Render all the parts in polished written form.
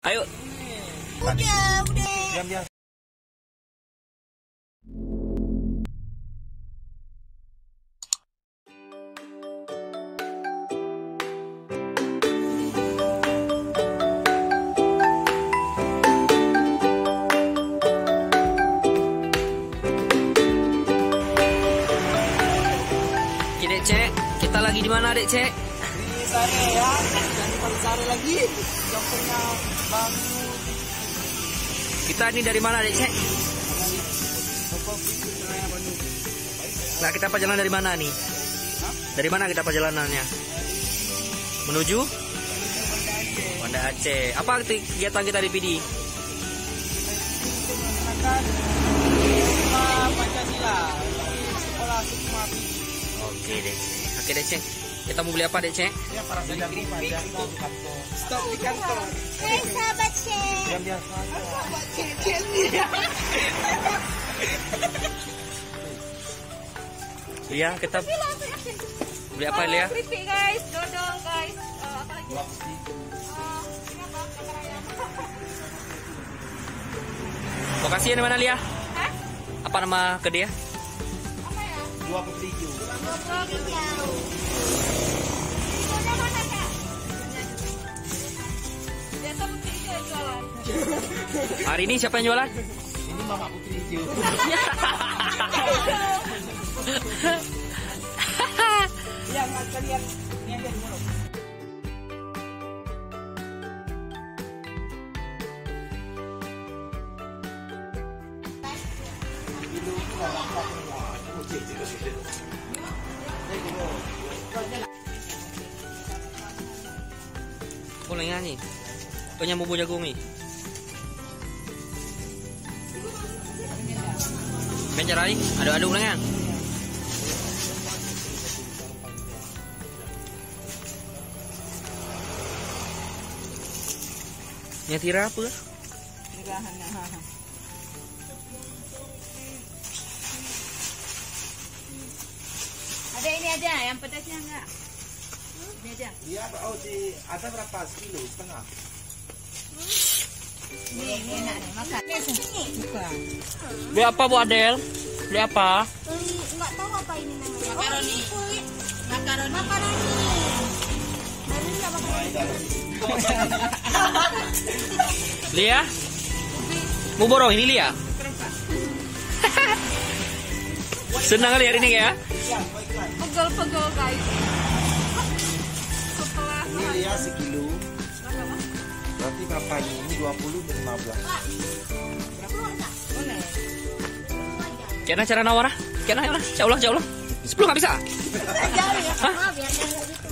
Ayo. Udah. Diam. Dek Cek, kita lagi di mana Dek Cek? Di Sare ya, dan di Sare lagi. Kampungnya Bang. Kita ini dari mana Dek Cek? Nah, kita perjalanan dari mana nih? Dari mana kita perjalanannya? Menuju Banda Aceh. Apa kegiatan kita di PD? Pancasila sekolah Sukma. Oke Dek. Oke Dek Cek. Kita mau beli apa Dek Cek? Ya, para bidang pada stop di kantor. Hai sahabat Cek. Diam. Sahabat Cek. Lia, kita beli apa Lia? Keripik guys, dodol guys. Apa lagi? Ini apa? Lokasinya di mana Lia? Hah? Apa nama kedai? Apa ya? Dua putri hijau. Dua hijau. Udah mana Kak? Biasa putri hijau yang jualan. Hari ini siapa yang jualan? Ini Mama Putri Hijau. Yang kalian ini aja di mulut. Boleh nyanyi. Punya bumbu jagung nih. Bencerai, aduk-aduk lengan. Nyatira apa? Ada ini aja, yang pedasnya enggak? Ini aja. Iya, ada berapa kilo setengah? Ini enak nih, makan. Bukan. Beli apa Bu Adel? Beli apa? Enggak tahu apa ini namanya. Makaroni. Makaroni. Makaroni. Dari enggak makaroni. Lia? Mau borong ini Lia? Senang kali hari ini ya? Pegel-pegel guys. Setelah Ini ya sekilo. Berarti berapa ini? Ini 20 dan 15. boleh. Kena cara nawar? Kena ya lah, jauh lah. 10 nggak bisa? Jauh ya. Hah? Maaf ya, jangan gitu.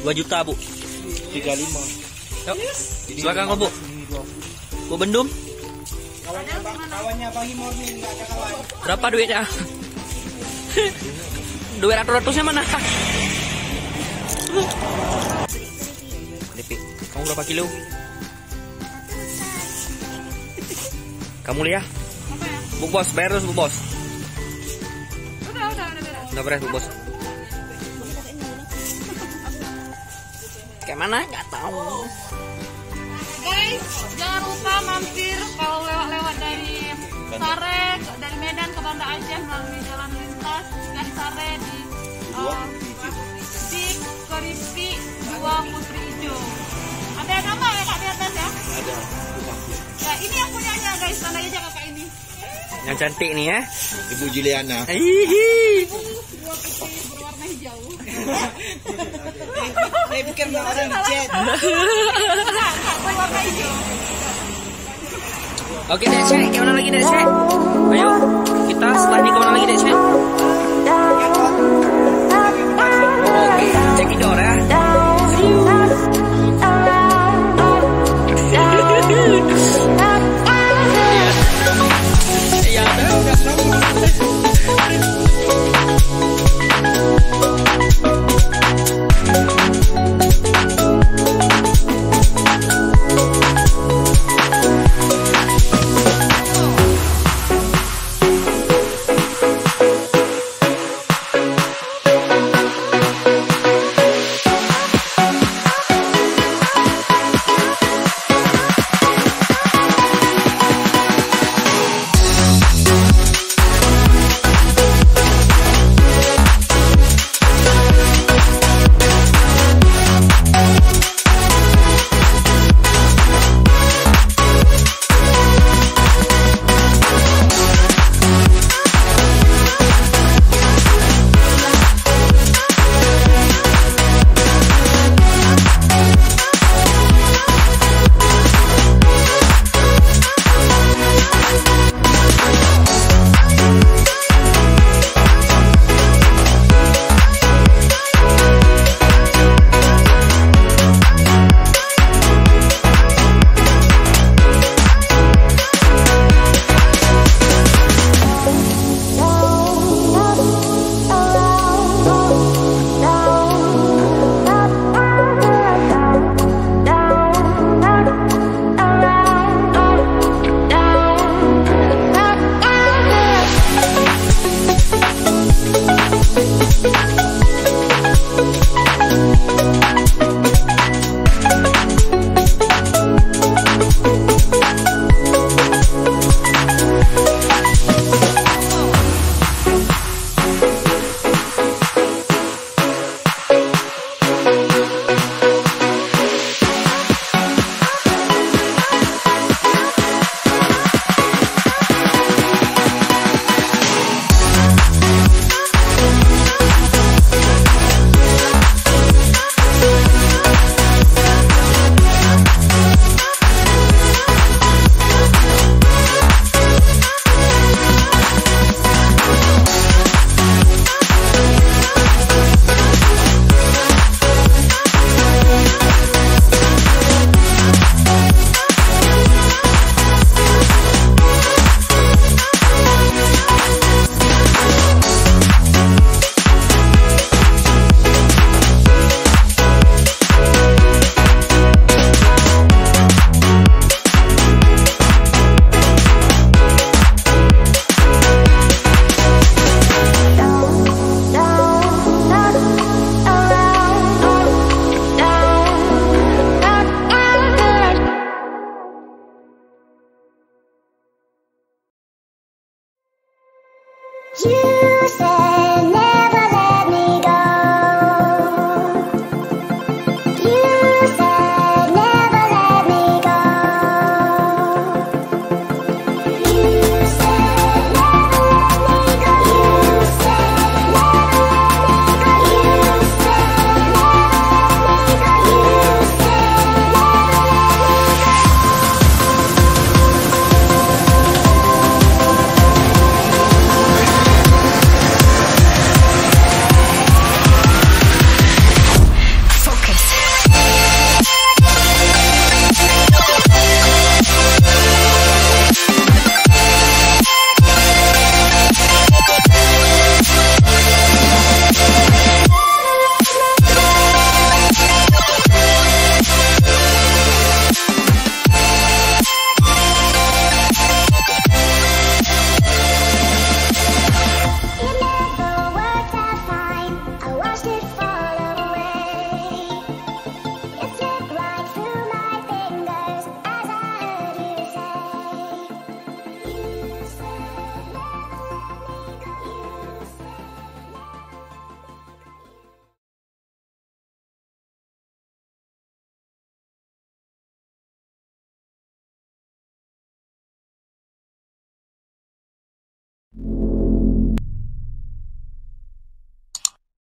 2 juta Bu. 35. Yuk, silakan kok Bu. Ini 20. Bu Bendum, Kawannya Bang Himor nih enggak ada kawan. berapa duitnya? Duit ratus-ratusnya mana? Depi, kamu berapa kilo? Kamu Lia? Apa ya? Bu Bos, bayar terus Bu Bos. Udah. Nggak beres Bu Bos. Kayak mana? Nggak tahu. Guys, jangan lupa mampir kalau lewat dari Sare, dari Medan ke Banda Aceh melalui jalan lintas dari Sare di Keripik Dua Putri Hijau. Ada nama ya Kak di atas ya? Ada. Ya ini yang punyanya guys, tanda aja kakak ini. Yang cantik nih ya. Ibu Juliana. Hihi. Dua putri berwarna hijau. Ini bukan orang chat. Kak berwarna hijau. Oke Dek Cek, kemana lagi Dek Cek? Ayo, kita setelah ini kemana lagi Dek Cek?